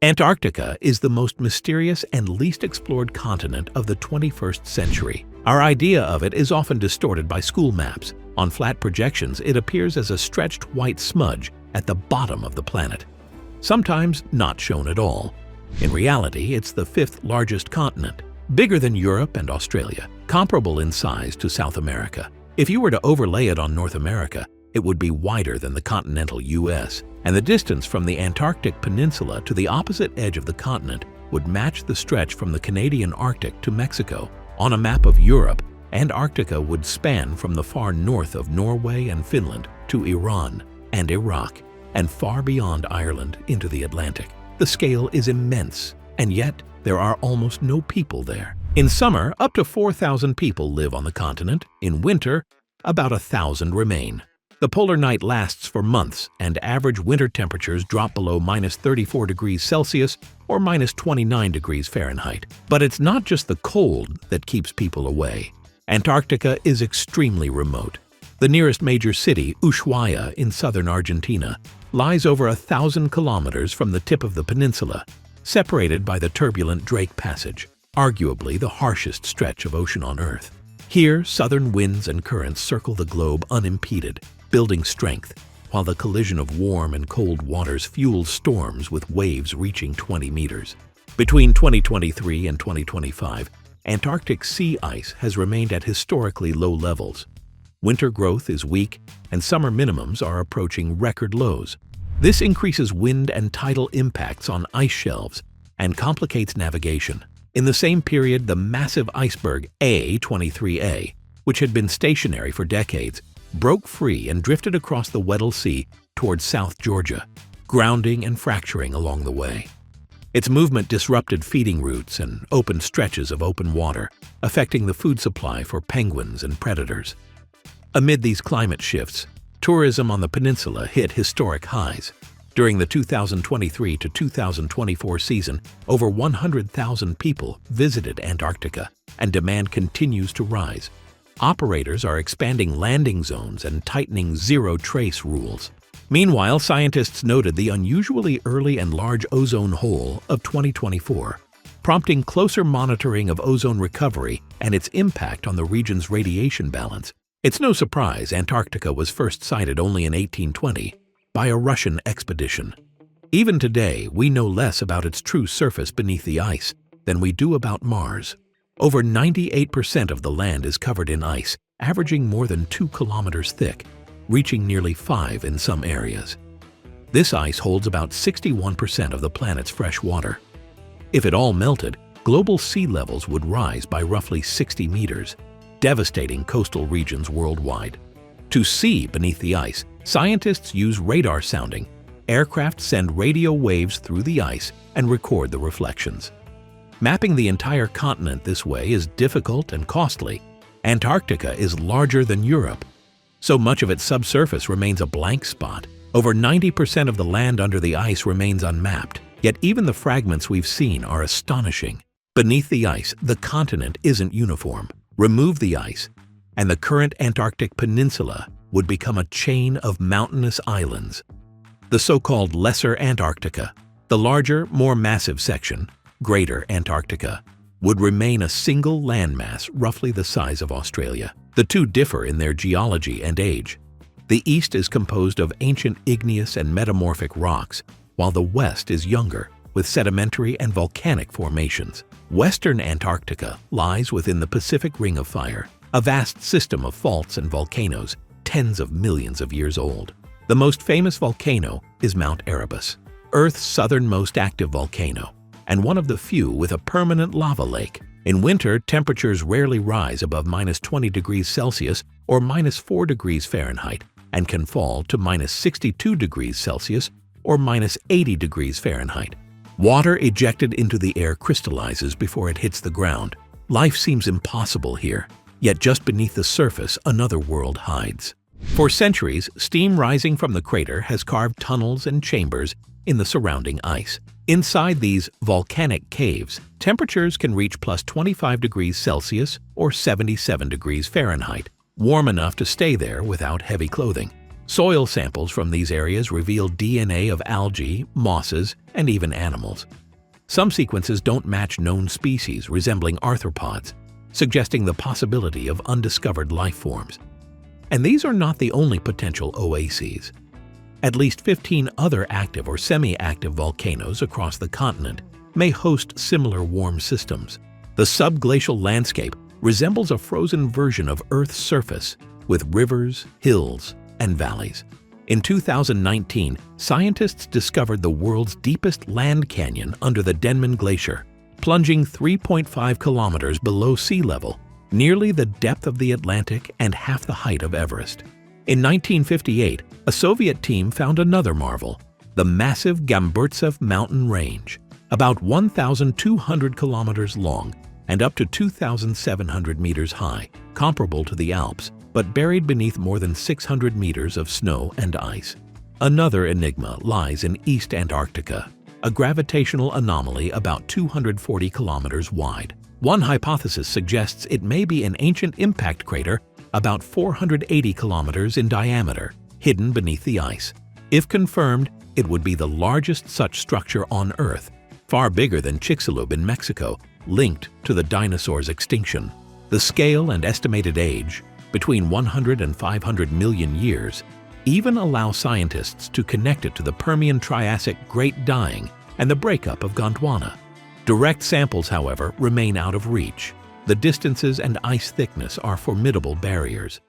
Antarctica is the most mysterious and least explored continent of the 21st century. Our idea of it is often distorted by school maps. On flat projections, it appears as a stretched white smudge at the bottom of the planet, sometimes not shown at all. In reality, it's the fifth largest continent, bigger than Europe and Australia, comparable in size to South America. If you were to overlay it on North America, it would be wider than the continental US, and the distance from the Antarctic Peninsula to the opposite edge of the continent would match the stretch from the Canadian Arctic to Mexico. On a map of Europe, Antarctica would span from the far north of Norway and Finland to Iran and Iraq, and far beyond Ireland into the Atlantic. The scale is immense, and yet there are almost no people there. In summer, up to 4,000 people live on the continent. In winter, about 1,000 remain. The polar night lasts for months, and average winter temperatures drop below -34 degrees Celsius or -29 degrees Fahrenheit. But it's not just the cold that keeps people away. Antarctica is extremely remote. The nearest major city, Ushuaia in southern Argentina, lies over 1,000 kilometers from the tip of the peninsula, separated by the turbulent Drake Passage, arguably the harshest stretch of ocean on Earth. Here, southern winds and currents circle the globe unimpeded, building strength, while the collision of warm and cold waters fuels storms with waves reaching 20 meters. Between 2023 and 2025, Antarctic sea ice has remained at historically low levels. Winter growth is weak, and summer minimums are approaching record lows. This increases wind and tidal impacts on ice shelves and complicates navigation. In the same period, the massive iceberg A23A, which had been stationary for decades, broke free and drifted across the Weddell Sea towards South Georgia, grounding and fracturing along the way. Its movement disrupted feeding routes and opened stretches of open water, affecting the food supply for penguins and predators. Amid these climate shifts, tourism on the peninsula hit historic highs. During the 2023 to 2024 season, over 100,000 people visited Antarctica, and demand continues to rise. Operators are expanding landing zones and tightening zero-trace rules. Meanwhile, scientists noted the unusually early and large ozone hole of 2024, prompting closer monitoring of ozone recovery and its impact on the region's radiation balance. It's no surprise Antarctica was first sighted only in 1820 by a Russian expedition. Even today, we know less about its true surface beneath the ice than we do about Mars. Over 98% of the land is covered in ice, averaging more than 2 kilometers thick, reaching nearly 5 in some areas. This ice holds about 61% of the planet's fresh water. If it all melted, global sea levels would rise by roughly 60 meters, devastating coastal regions worldwide. To see beneath the ice, scientists use radar sounding. Aircraft send radio waves through the ice and record the reflections. Mapping the entire continent this way is difficult and costly. Antarctica is larger than Europe. So much of its subsurface remains a blank spot. Over 90% of the land under the ice remains unmapped, yet even the fragments we've seen are astonishing. Beneath the ice, the continent isn't uniform. Remove the ice, and the current Antarctic Peninsula would become a chain of mountainous islands. The so-called Lesser Antarctica, the larger, more massive section, Greater Antarctica, would remain a single landmass roughly the size of Australia. The two differ in their geology and age. The east is composed of ancient igneous and metamorphic rocks, while the west is younger, with sedimentary and volcanic formations. Western Antarctica lies within the Pacific Ring of Fire, a vast system of faults and volcanoes, tens of millions of years old. The most famous volcano is Mount Erebus, Earth's southernmost active volcano, and one of the few with a permanent lava lake. In winter, temperatures rarely rise above -20 degrees Celsius or -4 degrees Fahrenheit, and can fall to -62 degrees Celsius or -80 degrees Fahrenheit. Water ejected into the air crystallizes before it hits the ground. Life seems impossible here, yet just beneath the surface another world hides. For centuries, steam rising from the crater has carved tunnels and chambers in the surrounding ice. Inside these volcanic caves, temperatures can reach +25 degrees Celsius or 77 degrees Fahrenheit, warm enough to stay there without heavy clothing. Soil samples from these areas reveal DNA of algae, mosses, and even animals. Some sequences don't match known species resembling arthropods, suggesting the possibility of undiscovered life forms. And these are not the only potential oases. At least 15 other active or semi-active volcanoes across the continent may host similar warm systems. The subglacial landscape resembles a frozen version of Earth's surface, with rivers, hills, and valleys. In 2019, scientists discovered the world's deepest land canyon under the Denman Glacier, plunging 3.5 kilometers below sea level, nearly the depth of the Atlantic and half the height of Everest. In 1958, a Soviet team found another marvel, the massive Gamburtsev mountain range, about 1,200 kilometers long and up to 2,700 meters high, comparable to the Alps, but buried beneath more than 600 meters of snow and ice. Another enigma lies in East Antarctica, a gravitational anomaly about 240 kilometers wide. One hypothesis suggests it may be an ancient impact crater about 480 kilometers in diameter, hidden beneath the ice. If confirmed, it would be the largest such structure on Earth, far bigger than Chicxulub in Mexico, linked to the dinosaurs' extinction. The scale and estimated age, between 100 and 500 million years, even allow scientists to connect it to the Permian-Triassic Great Dying and the breakup of Gondwana. Direct samples, however, remain out of reach. The distances and ice thickness are formidable barriers.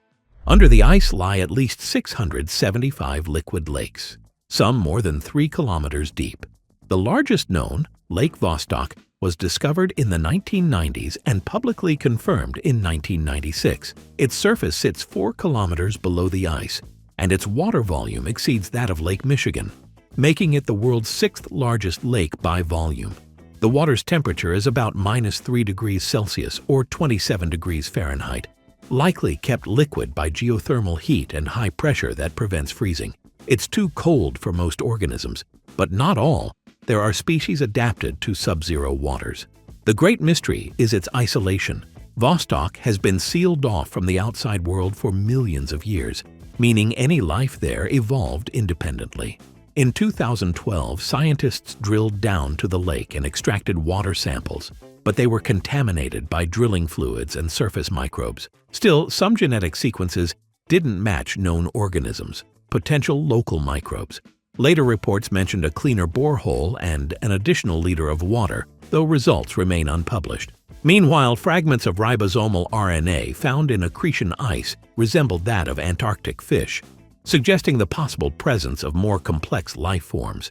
Under the ice lie at least 675 liquid lakes, some more than 3 kilometers deep. The largest known, Lake Vostok, was discovered in the 1990s and publicly confirmed in 1996. Its surface sits 4 kilometers below the ice, and its water volume exceeds that of Lake Michigan, making it the world's 6th largest lake by volume. The water's temperature is about -3 degrees Celsius or 27 degrees Fahrenheit, likely kept liquid by geothermal heat and high pressure that prevents freezing. It's too cold for most organisms, but not all. There are species adapted to sub-zero waters. The great mystery is its isolation. Vostok has been sealed off from the outside world for millions of years, meaning any life there evolved independently. In 2012, scientists drilled down to the lake and extracted water samples, but they were contaminated by drilling fluids and surface microbes. Still, some genetic sequences didn't match known organisms, potential local microbes. Later reports mentioned a cleaner borehole and an additional liter of water, though results remain unpublished. Meanwhile, fragments of ribosomal RNA found in accretion ice resembled that of Antarctic fish, suggesting the possible presence of more complex life forms.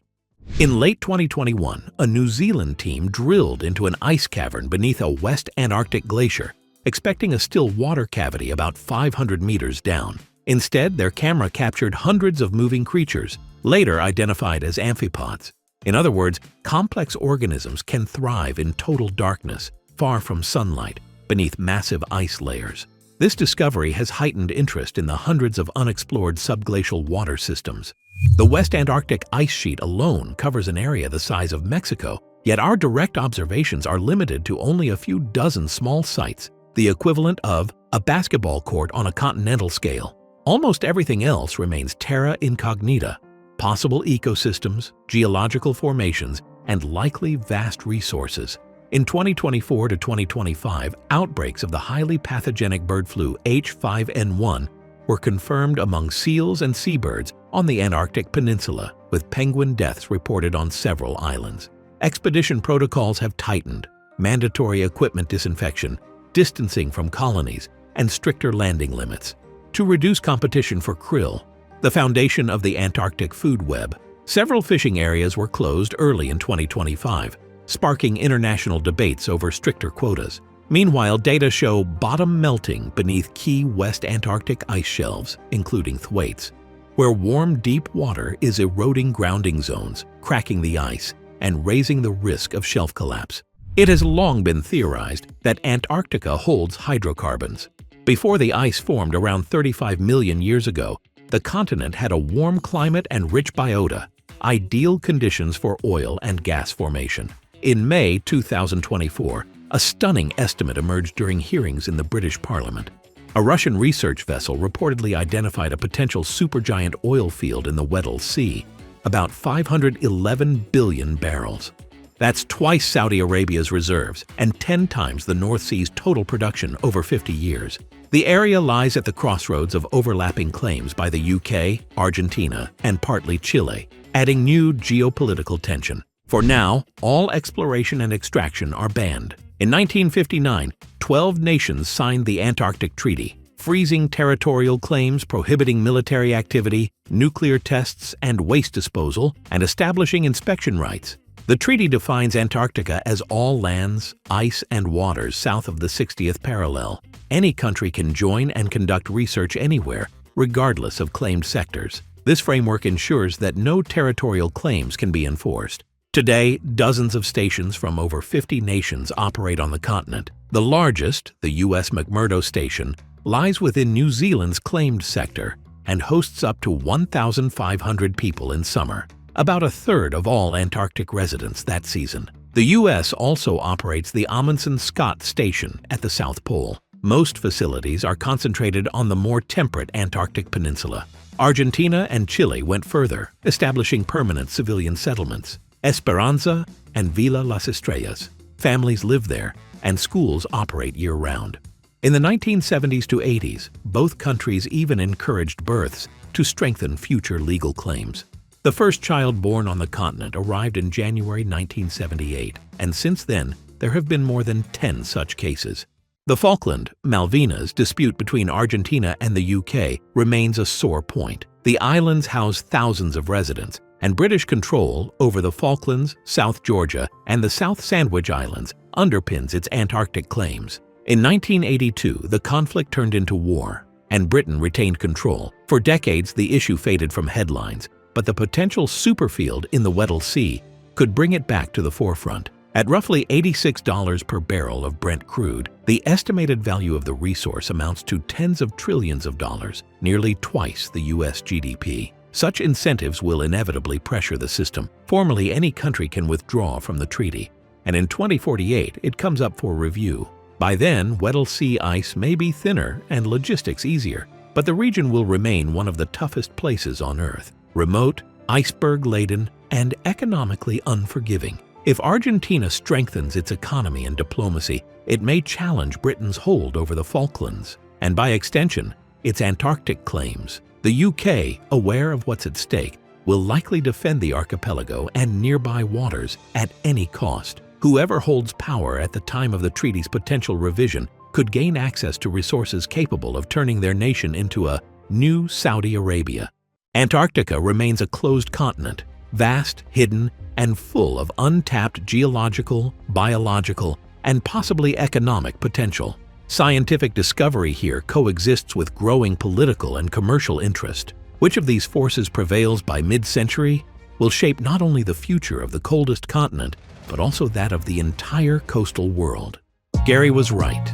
In late 2021, a New Zealand team drilled into an ice cavern beneath a West Antarctic glacier, expecting a still water cavity about 500 meters down. Instead, their camera captured hundreds of moving creatures, later identified as amphipods. In other words, complex organisms can thrive in total darkness, far from sunlight, beneath massive ice layers. This discovery has heightened interest in the hundreds of unexplored subglacial water systems. The West Antarctic ice sheet alone covers an area the size of Mexico, yet our direct observations are limited to only a few dozen small sites, the equivalent of a basketball court on a continental scale. Almost everything else remains terra incognita. Possible ecosystems, geological formations, and likely vast resources. In 2024 to 2025, outbreaks of the highly pathogenic bird flu H5N1 were confirmed among seals and seabirds on the Antarctic Peninsula, with penguin deaths reported on several islands. Expedition protocols have tightened, mandatory equipment disinfection, distancing from colonies, and stricter landing limits. To reduce competition for krill, the foundation of the Antarctic food web, several fishing areas were closed early in 2025, sparking international debates over stricter quotas. Meanwhile, data show bottom melting beneath key West Antarctic ice shelves, including Thwaites, where warm, deep water is eroding grounding zones, cracking the ice, and raising the risk of shelf collapse. It has long been theorized that Antarctica holds hydrocarbons. Before the ice formed around 35 million years ago, the continent had a warm climate and rich biota, ideal conditions for oil and gas formation. In May 2024, a stunning estimate emerged during hearings in the British Parliament. A Russian research vessel reportedly identified a potential supergiant oil field in the Weddell Sea, about 511 billion barrels. That's twice Saudi Arabia's reserves and 10 times the North Sea's total production over 50 years. The area lies at the crossroads of overlapping claims by the UK, Argentina, and partly Chile, adding new geopolitical tension. For now, all exploration and extraction are banned. In 1959, 12 nations signed the Antarctic Treaty, freezing territorial claims, prohibiting military activity, nuclear tests, and waste disposal, and establishing inspection rights. The treaty defines Antarctica as all lands, ice, and waters south of the 60th parallel. Any country can join and conduct research anywhere, regardless of claimed sectors. This framework ensures that no territorial claims can be enforced. Today, dozens of stations from over 50 nations operate on the continent. The largest, the U.S. McMurdo Station, lies within New Zealand's claimed sector and hosts up to 1,500 people in summer, about a third of all Antarctic residents that season. The U.S. also operates the Amundsen-Scott Station at the South Pole. Most facilities are concentrated on the more temperate Antarctic Peninsula. Argentina and Chile went further, establishing permanent civilian settlements. Esperanza and Villa Las Estrellas. Families live there, and schools operate year-round. In the 1970s to 80s, both countries even encouraged births to strengthen future legal claims. The first child born on the continent arrived in January 1978, and since then, there have been more than 10 such cases. The Falkland-Malvinas dispute between Argentina and the UK remains a sore point. The islands house thousands of residents, and British control over the Falklands, South Georgia, and the South Sandwich Islands underpins its Antarctic claims. In 1982, the conflict turned into war, and Britain retained control. For decades, the issue faded from headlines, but the potential superfield in the Weddell Sea could bring it back to the forefront. At roughly $86 per barrel of Brent crude, the estimated value of the resource amounts to tens of trillions of dollars, nearly twice the U.S. GDP. Such incentives will inevitably pressure the system. Formally, any country can withdraw from the treaty, and in 2048 it comes up for review. By then, Weddell Sea ice may be thinner and logistics easier, but the region will remain one of the toughest places on Earth. Remote, iceberg-laden, and economically unforgiving. If Argentina strengthens its economy and diplomacy, it may challenge Britain's hold over the Falklands, and by extension, its Antarctic claims. The UK, aware of what's at stake, will likely defend the archipelago and nearby waters at any cost. Whoever holds power at the time of the treaty's potential revision could gain access to resources capable of turning their nation into a new Saudi Arabia. Antarctica remains a closed continent, vast, hidden, and full of untapped geological, biological, and possibly economic potential. Scientific discovery here coexists with growing political and commercial interest. Which of these forces prevails by mid-century will shape not only the future of the coldest continent, but also that of the entire coastal world. Gary was right.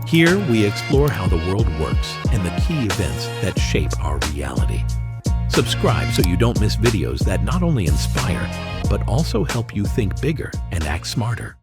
Here we explore how the world works and the key events that shape our reality. Subscribe so you don't miss videos that not only inspire, but also help you think bigger and act smarter.